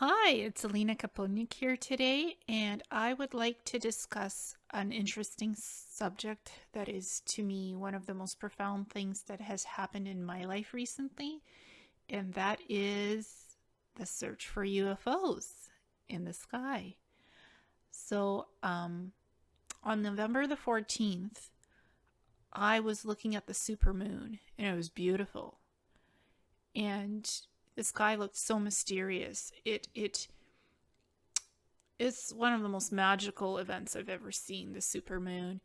Hi, it's Alina Kaponiak here today, and I would like to discuss an interesting subject that is, to me, one of the most profound things that has happened in my life recently, and that is the search for UFOs in the sky. So, on November the 14th, I was looking at the supermoon, and it was beautiful. And the sky looked so mysterious. It's one of the most magical events I've ever seen, the supermoon.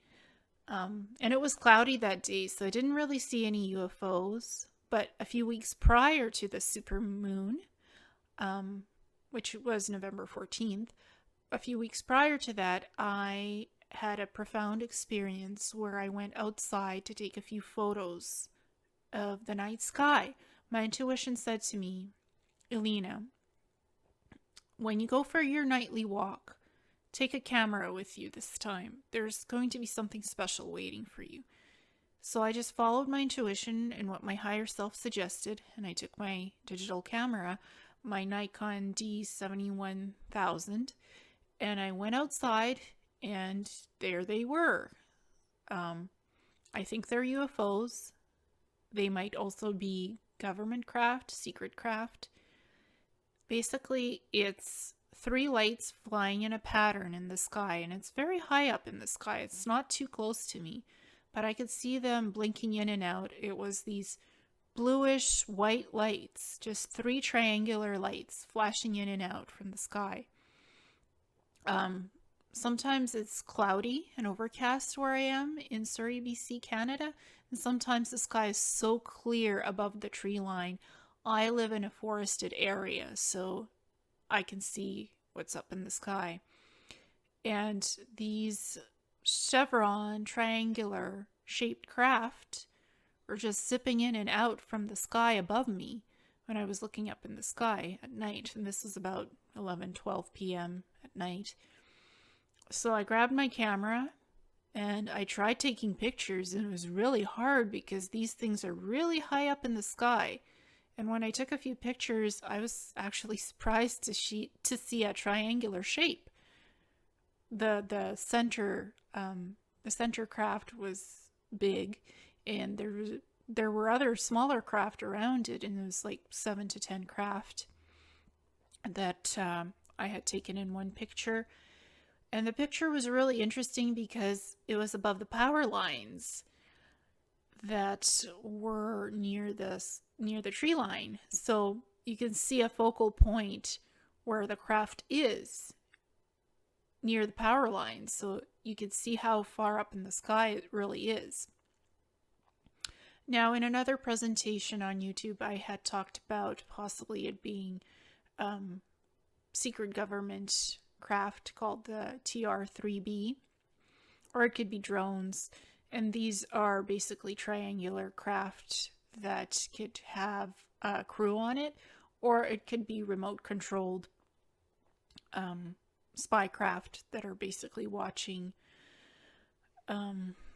And it was cloudy that day, so I didn't really see any UFOs. But a few weeks prior to the supermoon, which was November 14th, a few weeks prior to that, I had a profound experience where I went outside to take a few photos of the night sky. My intuition said to me, Elena, when you go for your nightly walk, take a camera with you this time. There's going to be something special waiting for you. So I just followed my intuition and what my higher self suggested, and I took my digital camera, my Nikon D71,000, and I went outside, and there they were. I think they're UFOs. They might also be government craft, secret craft. Basically, it's three lights flying in a pattern in the sky, and it's very high up in the sky. It's not too close to me, but I could see them blinking in and out. It was these bluish white lights, just three triangular lights flashing in and out from the sky. Sometimes it's cloudy and overcast where I am in Surrey, BC, Canada, and sometimes the sky is so clear above the tree line. I live in a forested area, so I can see what's up in the sky. And these chevron triangular shaped craft were just zipping in and out from the sky above me when I was looking up in the sky at night. And this was about 11-12 p.m. at night. So I grabbed my camera and I tried taking pictures, and it was really hard because these things are really high up in the sky. And when I took a few pictures, I was actually surprised to see a triangular shape. The center craft was big, and there were other smaller craft around it, and it was like 7 to 10 craft that I had taken in one picture. And the picture was really interesting because it was above the power lines that were near the tree line. So you can see a focal point where the craft is near the power lines. So you can see how far up in the sky it really is. Now, in another presentation on YouTube, I had talked about possibly it being secret government craft called the TR-3B, or it could be drones. And these are basically triangular craft that could have a crew on it, or it could be remote controlled spy craft that are basically watching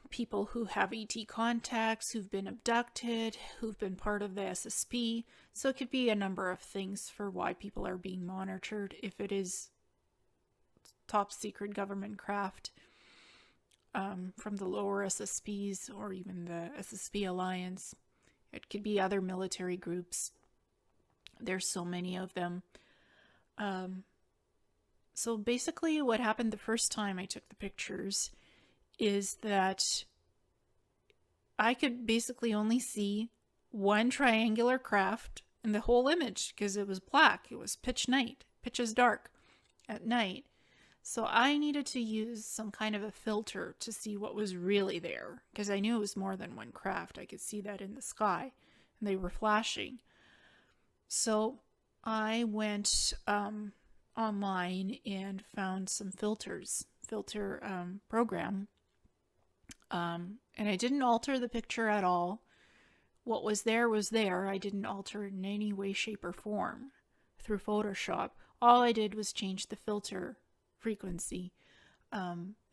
people who have ET contacts, who've been abducted, who've been part of the SSP. So it could be a number of things for why people are being monitored if it is top secret government craft from the lower SSPs or even the SSP Alliance. It could be other military groups. There's so many of them. So basically what happened the first time I took the pictures is that I could basically only see one triangular craft in the whole image because it was black. It was pitch as dark at night. So I needed to use some kind of a filter to see what was really there, because I knew it was more than one craft. I could see that in the sky, and they were flashing. So I went online and found some filter program, and I didn't alter the picture at all. What was there was there. I didn't alter it in any way, shape, or form through Photoshop. All I did was change the filter frequency.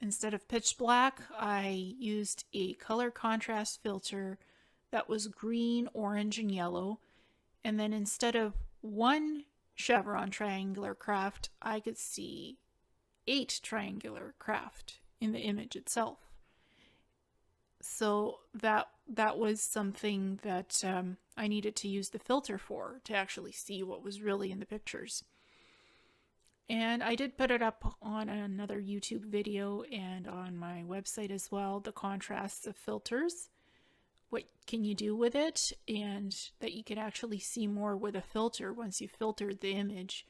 Instead of pitch black, I used a color contrast filter that was green, orange, and yellow. And then instead of one chevron triangular craft, I could see 8 triangular craft in the image itself. So that was something that I needed to use the filter for, to actually see what was really in the pictures. And I did put it up on another YouTube video and on my website as well, the contrasts of filters. What can you do with it, and that you can actually see more with a filter once you've filtered the image.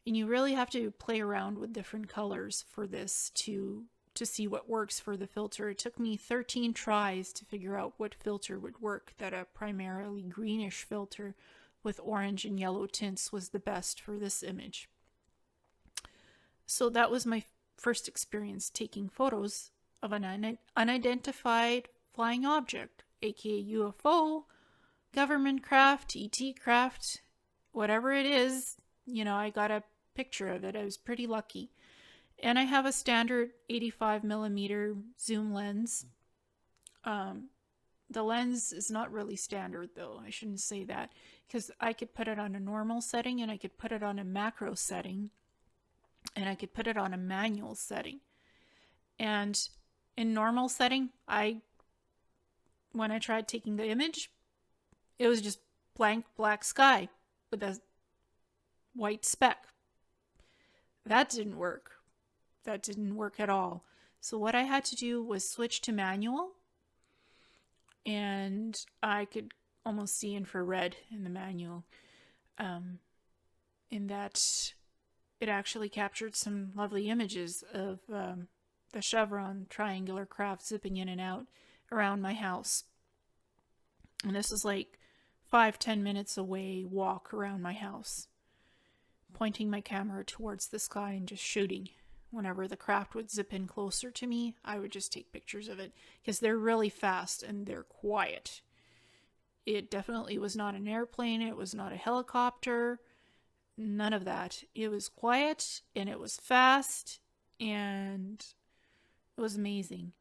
And you really have to play around with different colors for this to see what works for the filter. It took me 13 tries to figure out what filter would work, that a primarily greenish filter with orange and yellow tints was the best for this image. So that was my first experience taking photos of an unidentified flying object, aka UFO, government craft, ET craft, whatever it is. You know, I got a picture of it. I was pretty lucky. And I have a standard 85mm zoom lens. The lens is not really standard, though. I shouldn't say that, because I could put it on a normal setting, and I could put it on a macro setting, and I could put it on a manual setting. And in normal setting, when I tried taking the image, it was just blank black sky with a white speck. That didn't work. That didn't work at all. So what I had to do was switch to manual, and I could almost see infrared in the manual, in that it actually captured some lovely images of the chevron triangular craft zipping in and out around my house. And this is like 5-10 minutes away walk around my house, pointing my camera towards the sky and just shooting. Whenever the craft would zip in closer to me, I would just take pictures of it, because they're really fast and they're quiet. It definitely was not an airplane. It was not a helicopter. None of that. It was quiet, and it was fast, and it was amazing.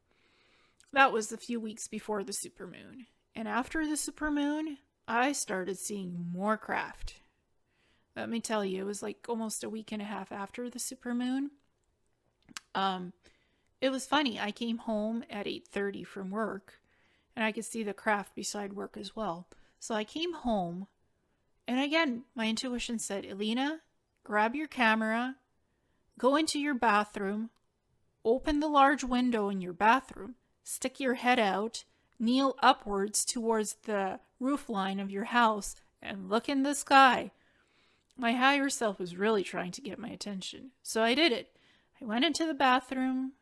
That was a few weeks before the supermoon. And after the supermoon, I started seeing more craft. Let me tell you, it was like almost a week and a half after the supermoon. It was funny. I came home at 8:30 from work, and I could see the craft beside work as well. So I came home, and again, my intuition said, Elena, grab your camera, go into your bathroom, open the large window in your bathroom, stick your head out, kneel upwards towards the roof line of your house, and look in the sky. My higher self was really trying to get my attention. So I did it. I went into the bathroom.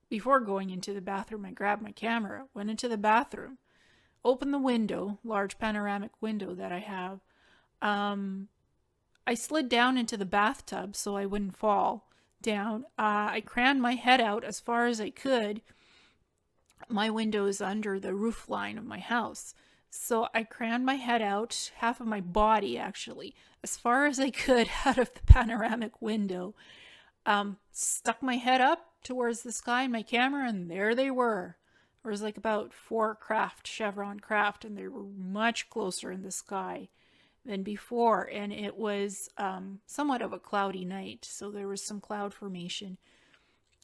Before going into the bathroom, I grabbed my camera, went into the bathroom, opened the window, large panoramic window that I have. I slid down into the bathtub so I wouldn't fall down. I crammed my head out as far as I could. My window is under the roof line of my house. So I crammed my head out, half of my body actually, as far as I could out of the panoramic window. Stuck my head up towards the sky in my camera, and there they were. There was like about 4 chevron craft, and they were much closer in the sky than before. And it was somewhat of a cloudy night, so there was some cloud formation.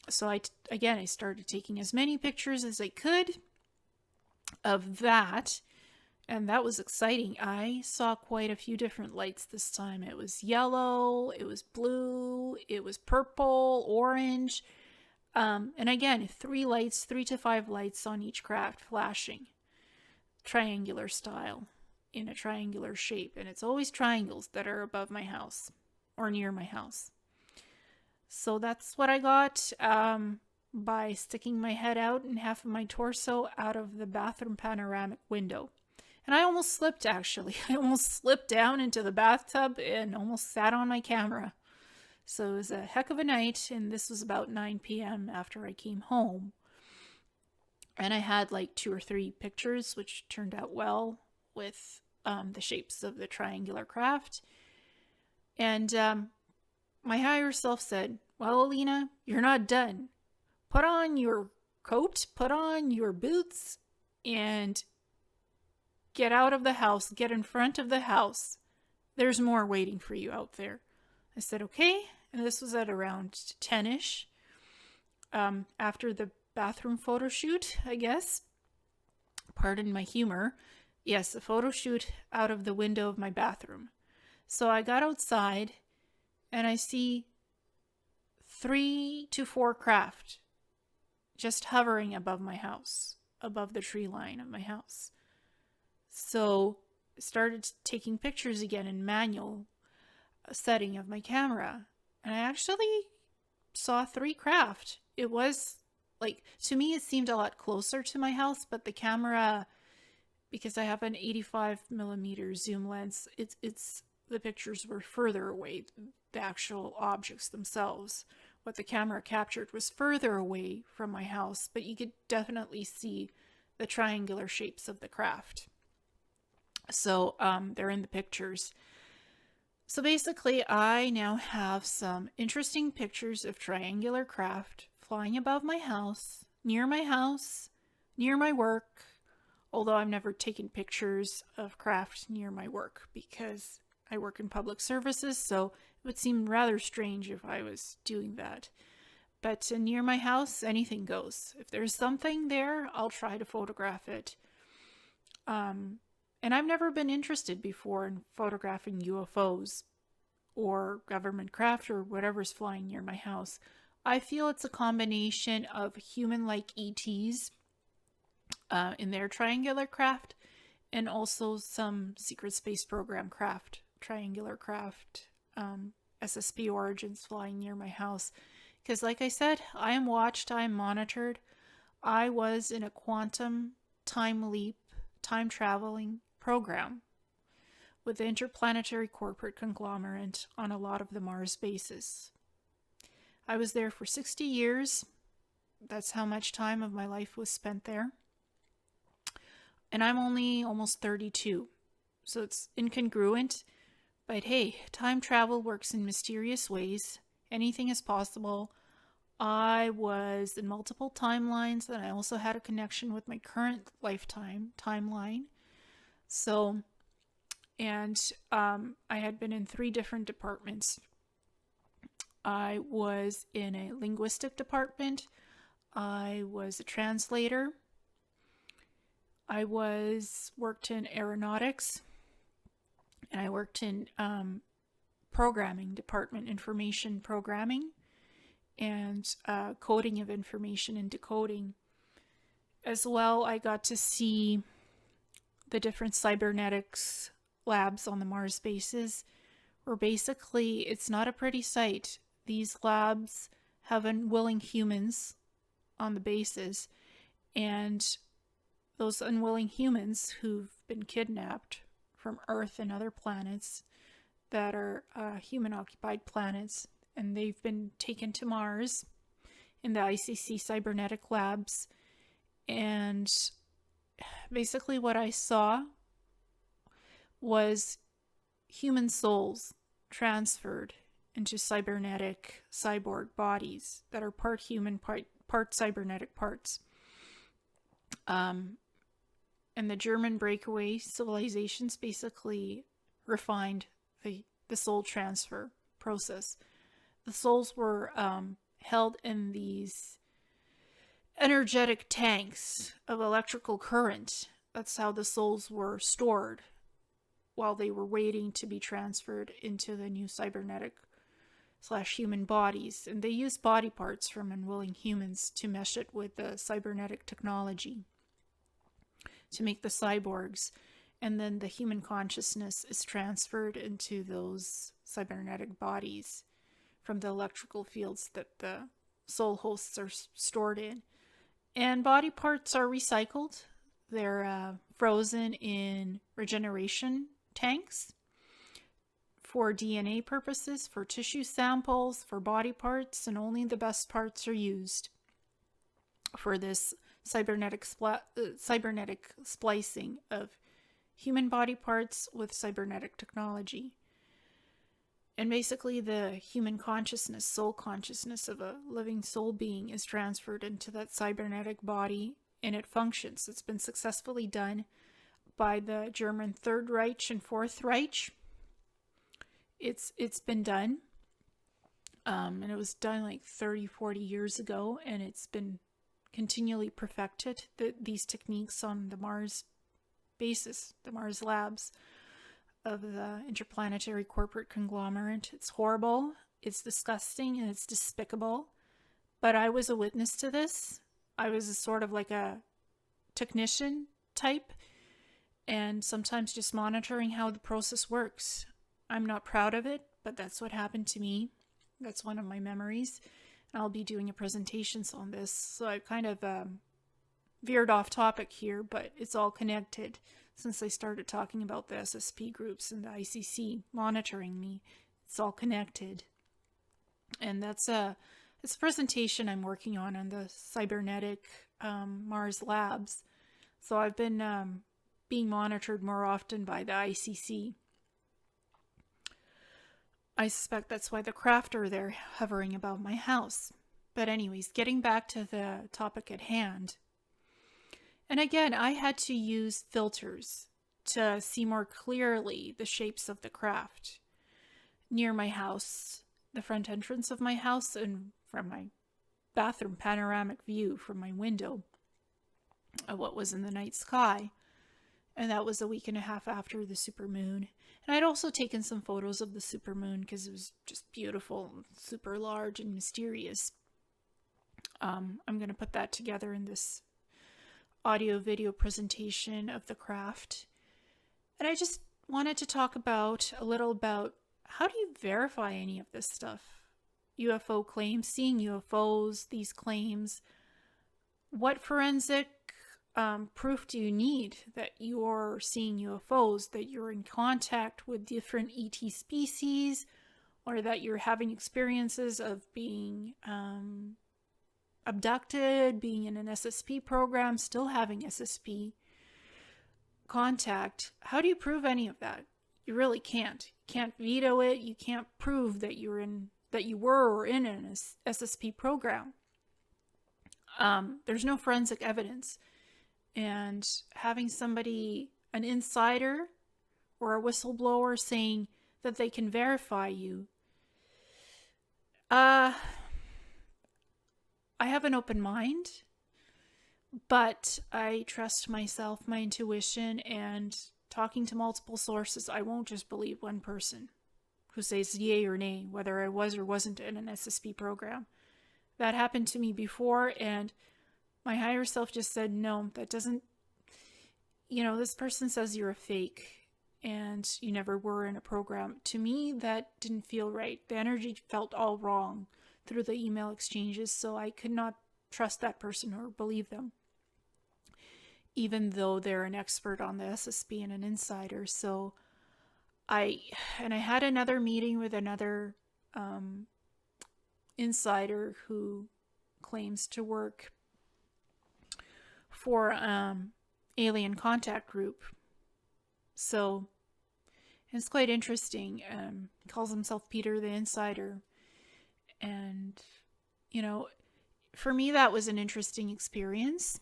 So I started taking as many pictures as I could of that, and that was exciting. I saw quite a few different lights this time. It was yellow, it was blue, it was purple, orange, and again, 3 to 5 lights on each craft flashing, triangular style, in a triangular shape, and it's always triangles that are above my house or near my house. So that's what I got by sticking my head out and half of my torso out of the bathroom panoramic window. And I almost slipped, actually. I almost slipped down into the bathtub and almost sat on my camera. So it was a heck of a night, and this was about 9 p.m. after I came home. And I had like 2 or 3 pictures, which turned out well with the shapes of the triangular craft. And my higher self said, well, Alina, you're not done. Put on your coat, put on your boots, and get out of the house, get in front of the house. There's more waiting for you out there. I said, okay. And this was at around 10ish, after the bathroom photo shoot, I guess. Pardon my humor. Yes, a photo shoot out of the window of my bathroom. So I got outside and I see 3 to 4 craft just hovering above my house, above the tree line of my house. So I started taking pictures again in manual setting of my camera. And I actually saw 3 craft. It was like, to me, it seemed a lot closer to my house, but the camera, because I have an 85mm zoom lens, it's the pictures were further away. The actual objects themselves, what the camera captured, was further away from my house, but you could definitely see the triangular shapes of the craft. So they're in the pictures. So basically, I now have some interesting pictures of triangular craft flying above my house, near my work, although I've never taken pictures of craft near my work because I work in public services, so it would seem rather strange if I was doing that. But near my house, anything goes. If there's something there, I'll try to photograph it. And I've never been interested before in photographing UFOs or government craft or whatever's flying near my house. I feel it's a combination of human-like ETs in their triangular craft, and also some secret space program craft, triangular craft, SSP origins flying near my house. Because like I said, I am watched, I am monitored. I was in a quantum time leap, time traveling program with the interplanetary corporate conglomerate on a lot of the Mars bases. I was there for 60 years. That's how much time of my life was spent there. And I'm only almost 32, so it's incongruent. But hey, time travel works in mysterious ways. Anything is possible. I was in multiple timelines, and I also had a connection with my current lifetime timeline. So, and I had been in 3 different departments. I was in a linguistic department. I was a translator. I worked in aeronautics, and I worked in programming department, information programming, and coding of information and decoding. As well, I got to see the different cybernetics labs on the Mars bases, where basically it's not a pretty sight. These labs have unwilling humans on the bases, and those unwilling humans who've been kidnapped from Earth and other planets that are human-occupied planets, and they've been taken to Mars in the ICC cybernetic labs. And basically what I saw was human souls transferred into cybernetic cyborg bodies that are part human, part cybernetic parts. And the German breakaway civilizations basically refined the soul transfer process. The souls were held in these energetic tanks of electrical current. That's how the souls were stored while they were waiting to be transferred into the new cybernetic / human bodies. And they used body parts from unwilling humans to mesh it with the cybernetic technology to make the cyborgs. And then the human consciousness is transferred into those cybernetic bodies from the electrical fields that the soul hosts are stored in. And body parts are recycled. They're frozen in regeneration tanks for DNA purposes, for tissue samples, for body parts, and only the best parts are used for this cybernetic splicing of human body parts with cybernetic technology. And basically the human consciousness, soul consciousness of a living soul being is transferred into that cybernetic body, and it functions. It's been successfully done by the German Third Reich and Fourth Reich. It's been done. And it was done like 30, 40 years ago, and it's been continually perfected, these techniques on the Mars bases, the Mars labs of the interplanetary corporate conglomerate. It's horrible, it's disgusting, and it's despicable. But I was a witness to this. I was a sort of like a technician type, and sometimes just monitoring how the process works. I'm not proud of it, but that's what happened to me. That's one of my memories. And I'll be doing a presentation on this. So I've kind of veered off topic here, but it's all connected since I started talking about the SSP groups and the ICC monitoring me. It's all connected. And it's a presentation I'm working on the cybernetic Mars labs. So I've been being monitored more often by the ICC. I suspect that's why the craft are there hovering above my house. But anyways, getting back to the topic at hand. And again, I had to use filters to see more clearly the shapes of the craft. Near my house, the front entrance of my house, and from my bathroom panoramic view from my window of what was in the night sky. And that was a week and a half after the supermoon. And I'd also taken some photos of the supermoon because it was just beautiful, super large and mysterious. I'm going to put that together in this audio video presentation of the craft. And I just wanted to talk a little about how do you verify any of this stuff? UFO claims, seeing UFOs, these claims. What forensic proof do you need that you're seeing UFOs, that you're in contact with different ET species, or that you're having experiences of being abducted, being in an SSP program, still having SSP contact? How do you prove any of that? You really can't. You can't veto it. You can't prove that you were in an SSP program. There's no forensic evidence. And having somebody, an insider or a whistleblower, saying that they can verify you, I have an open mind, but I trust myself, my intuition, and talking to multiple sources. I won't just believe one person who says yay or nay, whether I was or wasn't in an SSP program. That happened to me before, and my higher self just said, no, that doesn't, this person says you're a fake and you never were in a program. To me, that didn't feel right. The energy felt all wrong through the email exchanges, so I could not trust that person or believe them, even though they're an expert on the SSP and an insider. So I had another meeting with another insider who claims to work for alien contact group. So it's quite interesting. He calls himself Peter the Insider. And, for me, that was an interesting experience.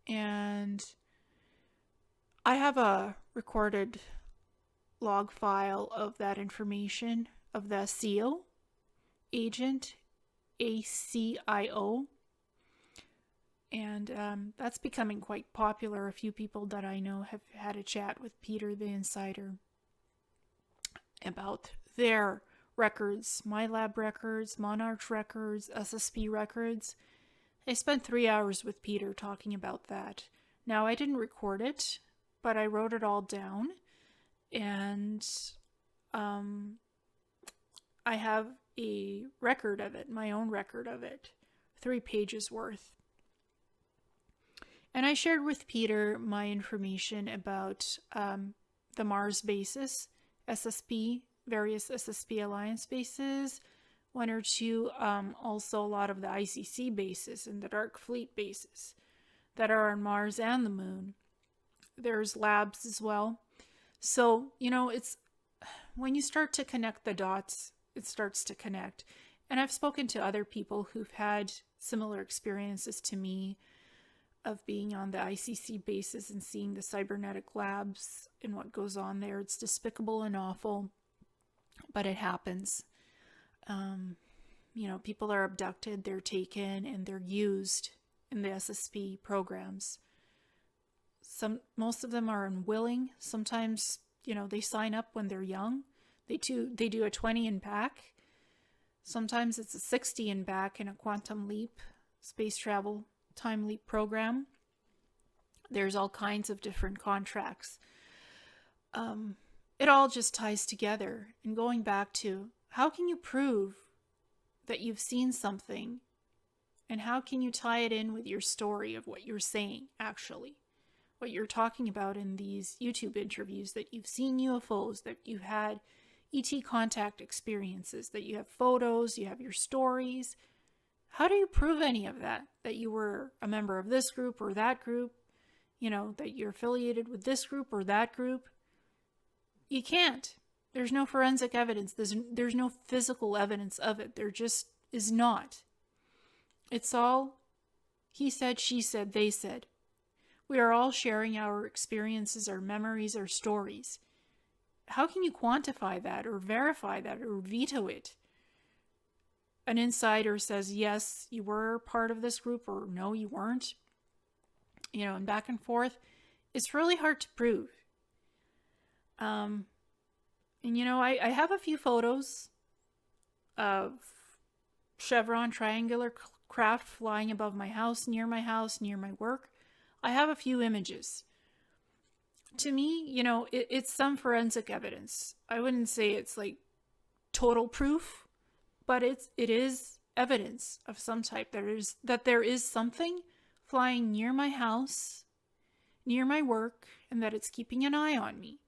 And I have a recorded log file of that information of the ACIO agent, ACIO. And that's becoming quite popular. A few people that I know have had a chat with Peter the Insider about their records, MILAB records, Monarch records, SSP records. I spent 3 hours with Peter talking about that. Now, I didn't record it, but I wrote it all down. And I have a record of it, my own record of it, 3 pages worth. And I shared with Peter my information about the Mars bases, SSP, various SSP Alliance bases, 1 or 2, also a lot of the ICC bases and the Dark Fleet bases that are on Mars and the Moon. There's labs as well. So, it's when you start to connect the dots, it starts to connect. And I've spoken to other people who've had similar experiences to me of being on the ICC bases and seeing the cybernetic labs and what goes on there. It's despicable and awful, but it happens. People are abducted, they're taken, and they're used in the SSP programs. Most of them are unwilling. Sometimes, they sign up when they're young. They do a 20 and back. Sometimes it's a 60 and back in a quantum leap, space travel, time leap program. There's all kinds of different contracts. It all just ties together. And going back to, how can you prove that you've seen something? And how can you tie it in with your story of what you're saying, actually? What you're talking about in these YouTube interviews, that you've seen UFOs, that you've had ET contact experiences, that you have photos, you have your stories. How do you prove any of that? That you were a member of this group or that group? That you're affiliated with this group or that group? You can't. There's no forensic evidence. There's no physical evidence of it. There just is not. It's all he said, she said, they said. We are all sharing our experiences, our memories, our stories. How can you quantify that or verify that or veto it? An insider says, yes, you were part of this group, or no, you weren't. And back and forth. It's really hard to prove. I have a few photos of chevron triangular craft flying above my house, near my work. I have a few images. To me, it's some forensic evidence. I wouldn't say it's like total proof, but it is evidence of some type. That there is something flying near my house, near my work, and that it's keeping an eye on me.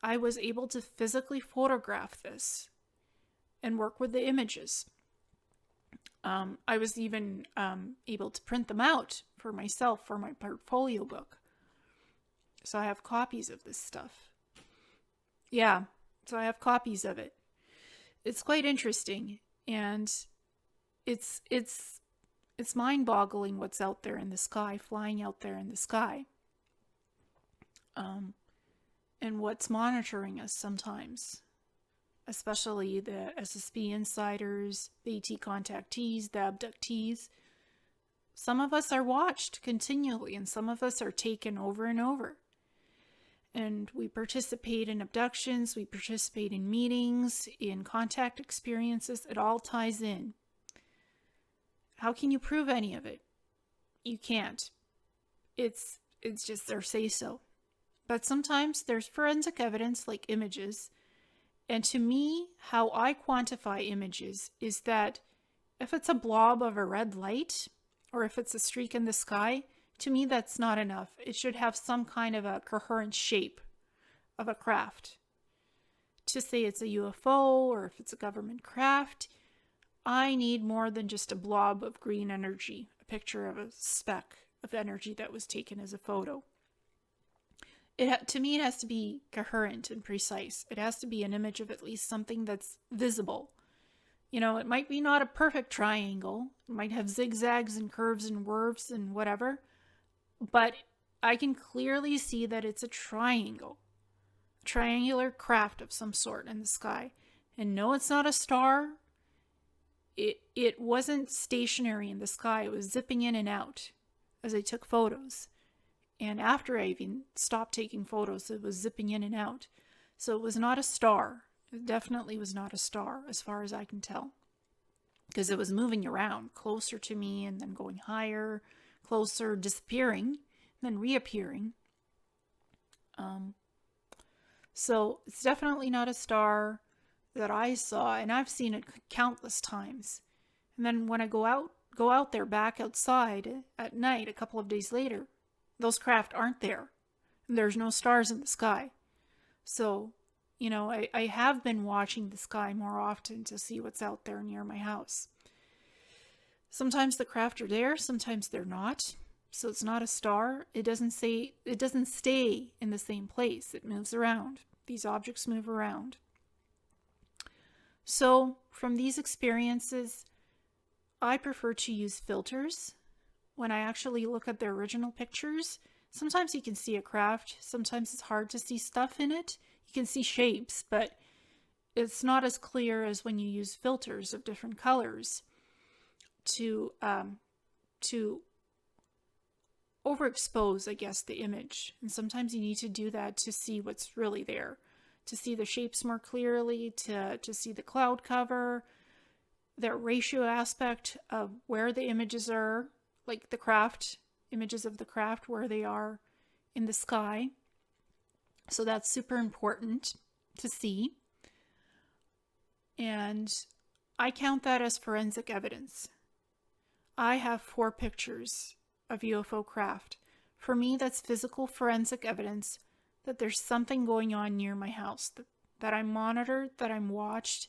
I was able to physically photograph this and work with the images. I was even able to print them out for myself for my portfolio book. So I have copies of this stuff. Yeah, so I have copies of it. It's quite interesting, and it's mind-boggling what's out there in the sky, flying out there in the sky. And what's monitoring us sometimes, especially the SSP insiders, the ET contactees, the abductees. Some of us are watched continually, and some of us are taken over and over. And we participate in abductions, we participate in meetings, in contact experiences. It all ties in. How can you prove any of it? You can't. It's just their say-so. But sometimes there's forensic evidence like images. And to me, how I quantify images is that if it's a blob of a red light, or if it's a streak in the sky, to me that's not enough. It should have some kind of a coherent shape of a craft. To say it's a UFO, or if it's a government craft, I need more than just a blob of green energy, a picture of a speck of energy that was taken as a photo. To me, it has to be coherent and precise. It has to be an image of at least something that's visible. It might be not a perfect triangle. It might have zigzags and curves and whorves and whatever. But I can clearly see that it's a triangle. A triangular craft of some sort in the sky. And no, it's not a star. It wasn't stationary in the sky. It was zipping in and out as I took photos. And after I even stopped taking photos, it was zipping in and out. So it was not a star. It definitely was not a star, as far as I can tell. Because it was moving around, closer to me, and then going higher, closer, disappearing, and then reappearing. So it's definitely not a star that I saw, and I've seen it countless times. And then when I go out there back outside at night, a couple of days later, those craft aren't there. And there's no stars in the sky. So, I have been watching the sky more often to see what's out there near my house. Sometimes the craft are there, sometimes they're not. So it's not a star. It doesn't stay in the same place. It moves around. These objects move around. So from these experiences, I prefer to use filters. When I actually look at the original pictures, sometimes you can see a craft, sometimes it's hard to see stuff in it. You can see shapes, but it's not as clear as when you use filters of different colors to overexpose, I guess, the image. And sometimes you need to do that to see what's really there, to see the shapes more clearly, to see the cloud cover, the ratio aspect of where the images are, like the craft, images of the craft, where they are in the sky. So that's super important to see. And I count that as forensic evidence. I have 4 pictures of UFO craft. For me, that's physical forensic evidence that there's something going on near my house, that I'm monitored, that I'm watched,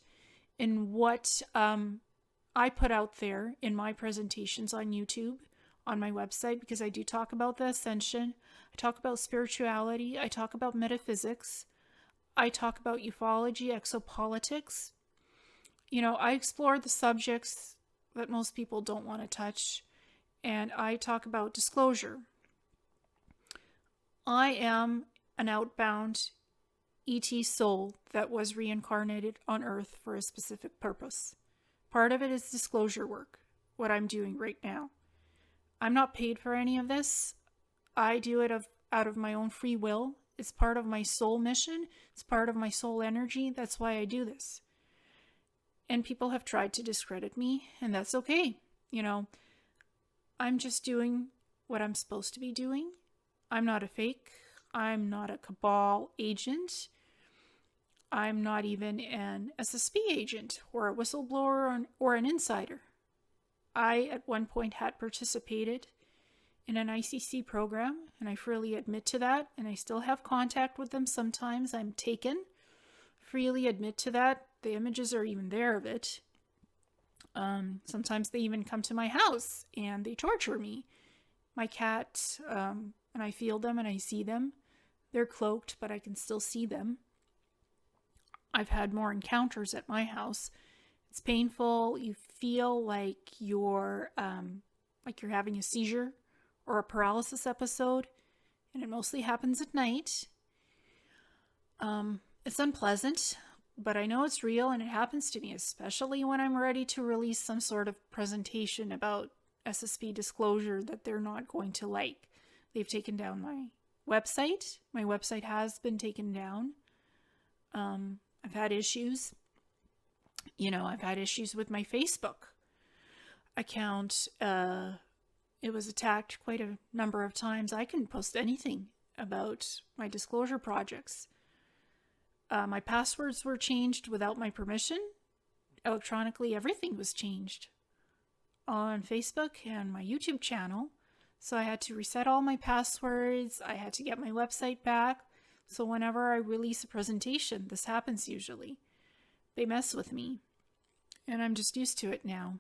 in what I put out there in my presentations on YouTube, on my website, because I do talk about the ascension, I talk about spirituality, I talk about metaphysics, I talk about ufology, exopolitics. I explore the subjects that most people don't want to touch, and I talk about disclosure. I am an outbound ET soul that was reincarnated on Earth for a specific purpose. Part of it is disclosure work, what I'm doing right now. I'm not paid for any of this. I do it out of my own free will. It's part of my soul mission. It's part of my soul energy. That's why I do this. And people have tried to discredit me, and that's okay. I'm just doing what I'm supposed to be doing. I'm not a fake. I'm not a cabal agent. I'm not even an SSP agent or a whistleblower or an insider. I, at one point, had participated in an ICC program, and I freely admit to that, and I still have contact with them sometimes. I'm taken. Freely admit to that. The images are even there of it. Sometimes they even come to my house and they torture me. My cat, and I feel them and I see them. They're cloaked, but I can still see them. I've had more encounters at my house. It's painful. You feel like you're having a seizure or a paralysis episode, and it mostly happens at night. It's unpleasant, but I know it's real and it happens to me, especially when I'm ready to release some sort of presentation about SSP disclosure that they're not going to like. They've taken down my website. My website has been taken down. I've had issues. I've had issues with my Facebook account. It was attacked quite a number of times. I couldn't post anything about my disclosure projects. My passwords were changed without my permission. Electronically, everything was changed on Facebook and my YouTube channel. So I had to reset all my passwords. I had to get my website back. So whenever I release a presentation, this happens usually. They mess with me. And I'm just used to it now.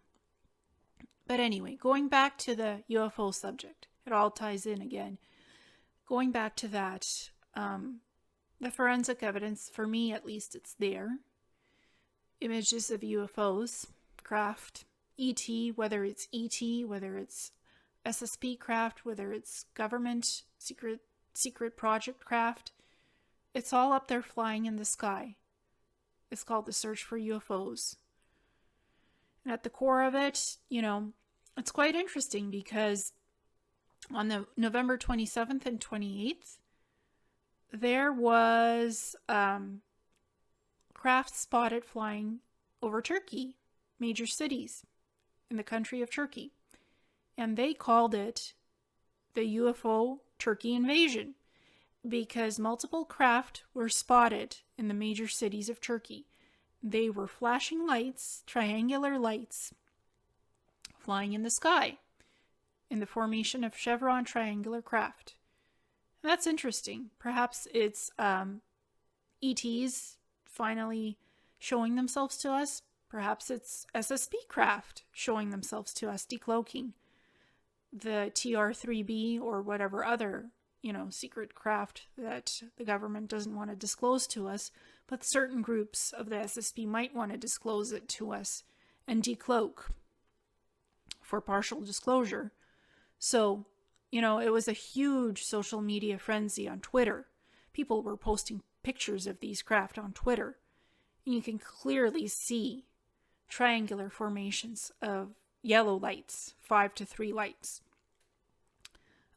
But anyway, going back to the UFO subject, it all ties in again. Going back to that, the forensic evidence, for me at least, it's there. Images of UFOs, craft, ET, whether it's ET, whether it's SSP craft, whether it's government secret project craft, it's all up there flying in the sky. It's called the search for UFOs. And at the core of it, it's quite interesting because on the November 27th and 28th, there was craft spotted flying over Turkey, major cities in the country of Turkey. And they called it the UFO Turkey invasion because multiple craft were spotted in the major cities of Turkey. They were flashing lights, triangular lights, flying in the sky in the formation of chevron triangular craft. And that's interesting. Perhaps it's ETs finally showing themselves to us. Perhaps it's SSP craft showing themselves to us, decloaking the TR-3B or whatever other, secret craft that the government doesn't want to disclose to us, but certain groups of the SSP might want to disclose it to us and decloak for partial disclosure. So, it was a huge social media frenzy on Twitter. People were posting pictures of these craft on Twitter. And you can clearly see triangular formations of yellow lights, 5 to 3 lights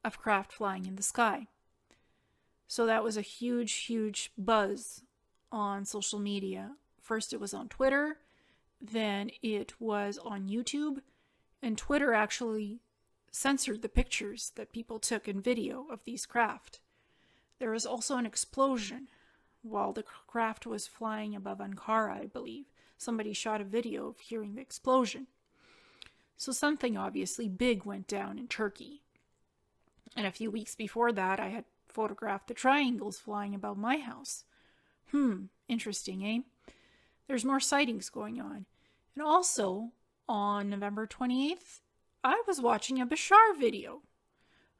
of craft flying in the sky. So that was a huge buzz on social media. First it was on Twitter, then it was on YouTube, and Twitter actually censored the pictures that people took in video of these craft. There was also an explosion while the craft was flying above Ankara, I believe. Somebody shot a video of hearing the explosion. So something obviously big went down in Turkey. And a few weeks before that, I had photographed the triangles flying above my house. Interesting, eh? There's more sightings going on. And also, on November 28th, I was watching a Bashar video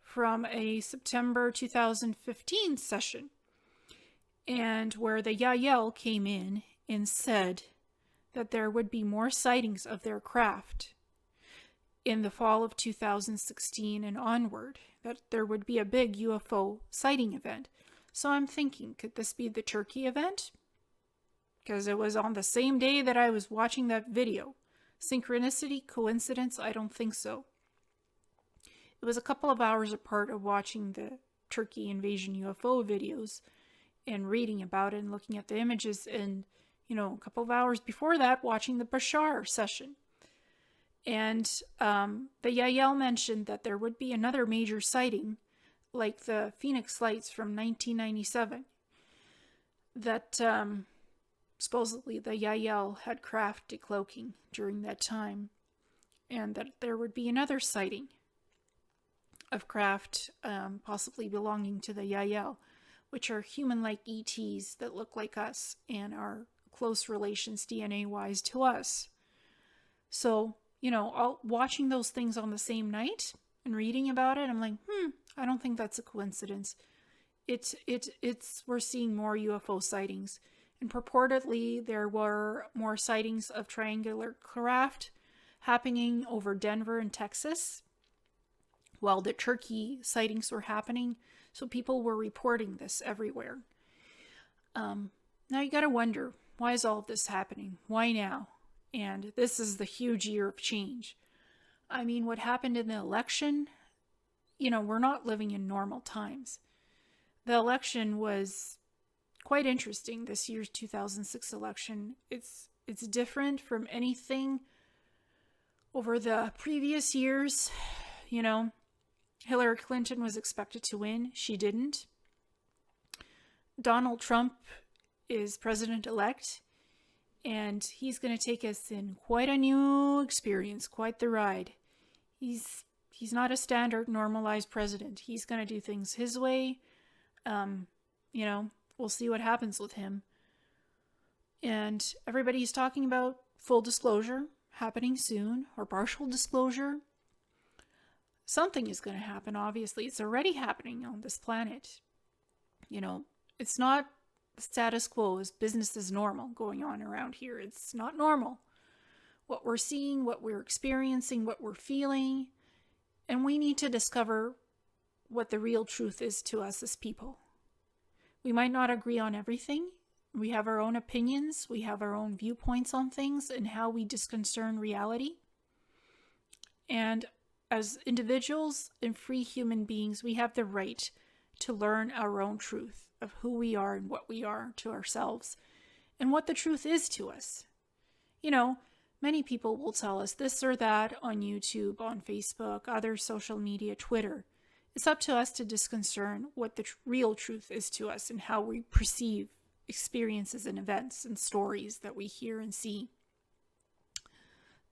from a September 2015 session, and where the Yael came in and said that there would be more sightings of their craft in the fall of 2016 and onward, that there would be a big UFO sighting event. So I'm thinking, could this be the Turkey event? Because it was on the same day that I was watching that video. Synchronicity? Coincidence? I don't think so. It was a couple of hours apart of watching the Turkey invasion UFO videos and reading about it and looking at the images, and, a couple of hours before that, watching the Bashar session. And the Yael mentioned that there would be another major sighting, like the Phoenix Lights from 1997, that supposedly the Yael had craft decloaking during that time, and that there would be another sighting of craft possibly belonging to the Yael, which are human-like ETs that look like us and are close relations DNA-wise to us. So, watching those things on the same night and reading about it, I'm like, I don't think that's a coincidence. We're seeing more UFO sightings. And purportedly, there were more sightings of triangular craft happening over Denver and Texas, while the Turkey sightings were happening. So people were reporting this everywhere. Now you gotta wonder, why is all of this happening? Why now? And this is the huge year of change. I mean, what happened in the election, we're not living in normal times. The election was quite interesting, this year's 2006 election. It's different from anything over the previous years. Hillary Clinton was expected to win. She didn't. Donald Trump is president-elect, and he's going to take us in quite a new experience, quite the ride. He's not a standard normalized president. He's going to do things his way. We'll see what happens with him. And everybody's talking about full disclosure happening soon, or partial disclosure. Something is going to happen, obviously. It's already happening on this planet. It's not status quo, is business as normal going on around here. It's not normal. What we're seeing, what we're experiencing, what we're feeling, and we need to discover what the real truth is to us as people. We might not agree on everything. We have our own opinions. We have our own viewpoints on things and how we disconcern reality. And as individuals and free human beings, we have the right to learn our own truth of who we are and what we are to ourselves, and what the truth is to us. Many people will tell us this or that on YouTube, on Facebook, other social media, Twitter. It's up to us to disconcern what the real truth is to us and how we perceive experiences and events and stories that we hear and see.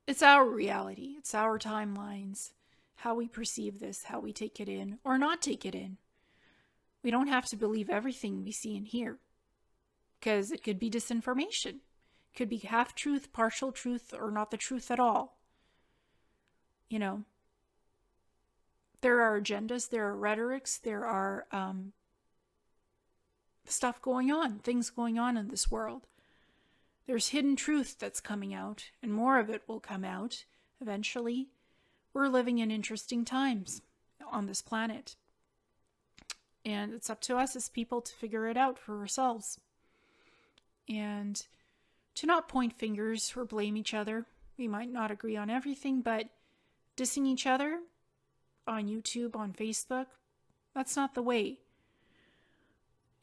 It's our reality. It's our timelines, how we perceive this, how we take it in or not take it in. We don't have to believe everything we see and hear, because it could be disinformation. It could be half-truth, partial truth, or not the truth at all. There are agendas, there are rhetorics, there are stuff going on, things going on in this world. There's hidden truth that's coming out, and more of it will come out eventually. We're living in interesting times on this planet. And it's up to us as people to figure it out for ourselves. And to not point fingers or blame each other. We might not agree on everything, but dissing each other on YouTube, on Facebook, that's not the way.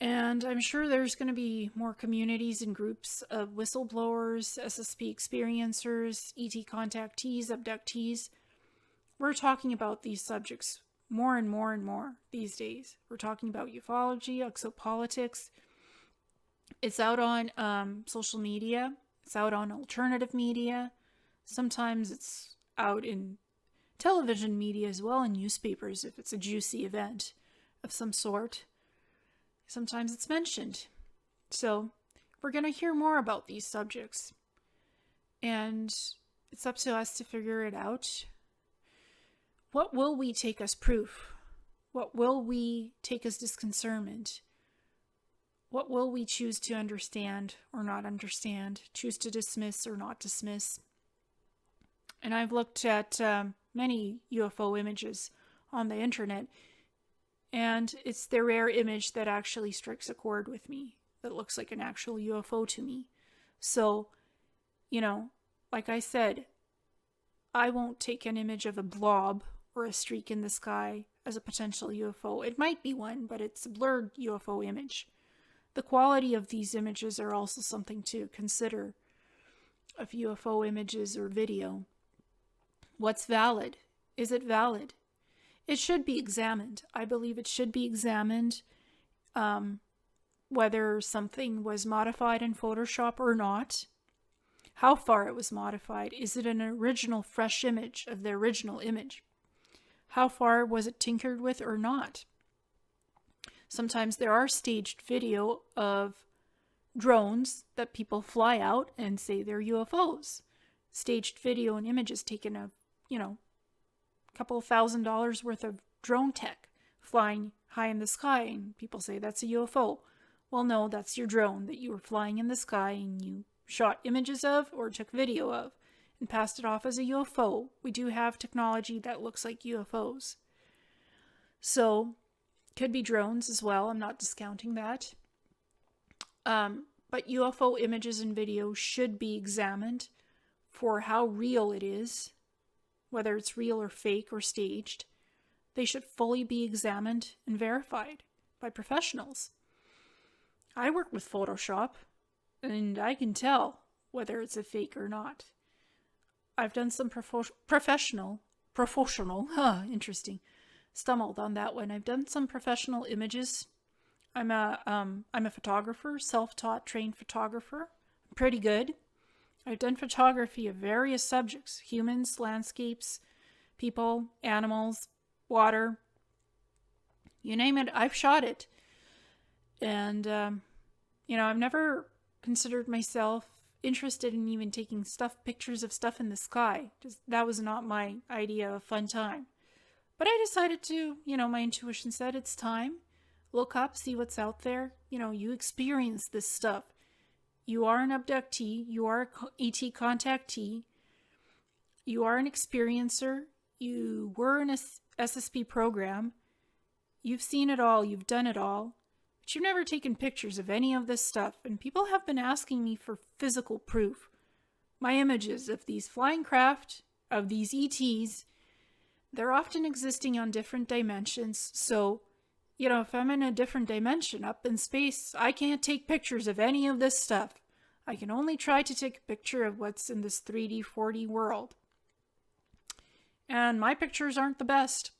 And I'm sure there's going to be more communities and groups of whistleblowers, SSP experiencers, ET contactees, abductees. We're talking about these subjects more and more and more these days. We're talking about ufology, exopolitics. It's out on social media. It's out on alternative media. Sometimes it's out in television media as well, in newspapers if it's a juicy event of some sort. Sometimes it's mentioned. So we're going to hear more about these subjects. And it's up to us to figure it out. What will we take as proof? What will we take as disconcernment? What will we choose to understand or not understand? Choose to dismiss or not dismiss? And I've looked at many UFO images on the internet, and it's the rare image that actually strikes a chord with me, that looks like an actual UFO to me. So, like I said, I won't take an image of a blob or a streak in the sky as a potential UFO. It might be one, but it's a blurred UFO image. The quality of these images are also something to consider of UFO images or video. What's valid? Is it valid? It should be examined. I believe it should be examined, whether something was modified in Photoshop or not, how far it was modified. Is it an original, fresh image of the original image? How far was it tinkered with or not? Sometimes there are staged video of drones that people fly out and say they're UFOs. Staged video and images taken of, couple of $1,000s worth of drone tech flying high in the sky, and people say that's a UFO. Well, no, that's your drone that you were flying in the sky and you shot images of or took video of and passed it off as a UFO. We do have technology that looks like UFOs. So, could be drones as well. I'm not discounting that. But UFO images and videos should be examined for how real it is, whether it's real or fake or staged. They should fully be examined and verified by professionals. I work with Photoshop, and I can tell whether it's a fake or not. I've done some professional, interesting. Stumbled on that one. I've done some professional images. I'm a photographer, self-taught, trained photographer. I'm pretty good. I've done photography of various subjects: humans, landscapes, people, animals, water. You name it, I've shot it. And, I've never considered myself interested in even taking pictures of stuff in the sky. That was not my idea of a fun time. But I decided to, my intuition said it's time. Look up, see what's out there. You experience this stuff. You are an abductee. You are an ET contactee. You are an experiencer. You were in a SSP program. You've seen it all. You've done it all. But you've never taken pictures of any of this stuff. And people have been asking me for physical proof. My images of these flying craft, of these ETs, they're often existing on different dimensions. So, if I'm in a different dimension up in space, I can't take pictures of any of this stuff. I can only try to take a picture of what's in this 3D, 4D world. And my pictures aren't the best.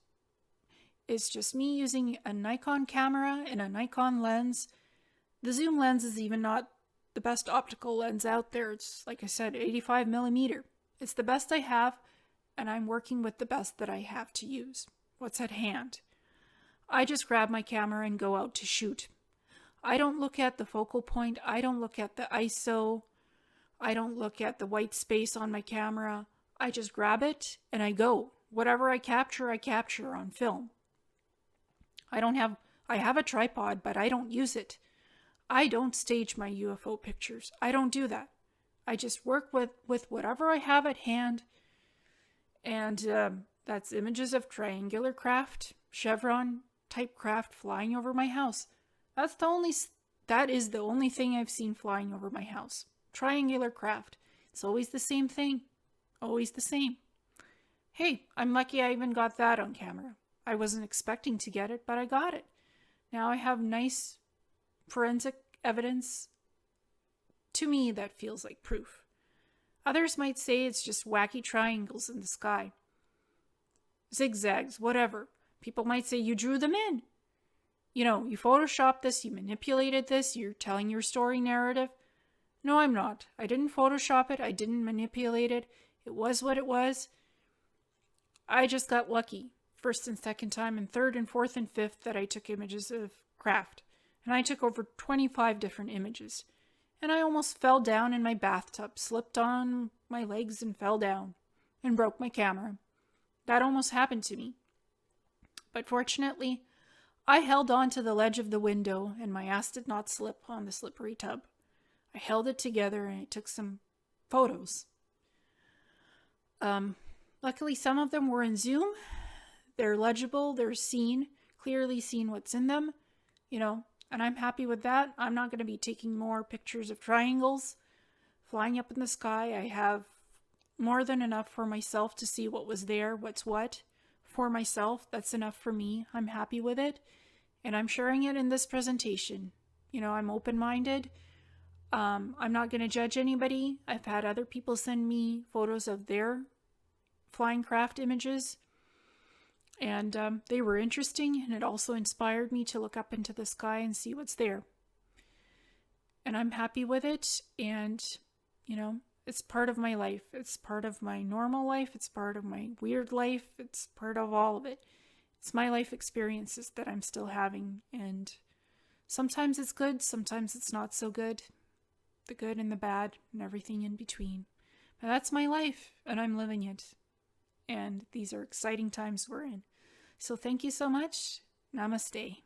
It's just me using a Nikon camera and a Nikon lens. The zoom lens is even not the best optical lens out there. It's, like I said, 85 millimeter. It's the best I have, and I'm working with the best that I have to use. What's at hand? I just grab my camera and go out to shoot. I don't look at the focal point. I don't look at the ISO. I don't look at the white space on my camera. I just grab it and I go. Whatever I capture on film. I have a tripod, but I don't use it. I don't stage my UFO pictures. I don't do that. I just work with whatever I have at hand. And that's images of triangular craft, chevron type craft flying over my house. That is the only thing I've seen flying over my house. triangular craft. It's always the same thing. Always the same. Hey, I'm lucky I even got that on camera. I wasn't expecting to get it, but I got it. Now I have nice forensic evidence to me that feels like proof. Others might say it's just wacky triangles in the sky. Zigzags, whatever. People might say you drew them in. You photoshopped this, you manipulated this, you're telling your story narrative. No, I'm not. I didn't Photoshop it. I didn't manipulate it. It was what it was. I just got lucky. First and second time, and third and fourth and fifth that I took images of craft. And I took over 25 different images. And I almost fell down in my bathtub, slipped on my legs and fell down, and broke my camera. That almost happened to me. But fortunately, I held on to the ledge of the window, and my ass did not slip on the slippery tub. I held it together, and I took some photos. Luckily, some of them were in zoom. They're legible, they're seen, clearly seen what's in them, and I'm happy with that. I'm not going to be taking more pictures of triangles flying up in the sky. I have more than enough for myself to see what was there, what's what. For myself, that's enough for me. I'm happy with it, and I'm sharing it in this presentation. I'm open-minded. I'm not going to judge anybody. I've had other people send me photos of their flying craft images, and they were interesting, and it also inspired me to look up into the sky and see what's there. And I'm happy with it, and it's part of my life. It's part of my normal life. It's part of my weird life. It's part of all of it. It's my life experiences that I'm still having, and sometimes it's good, sometimes it's not so good. The good and the bad and everything in between. But that's my life, and I'm living it. And these are exciting times we're in. So thank you so much. Namaste.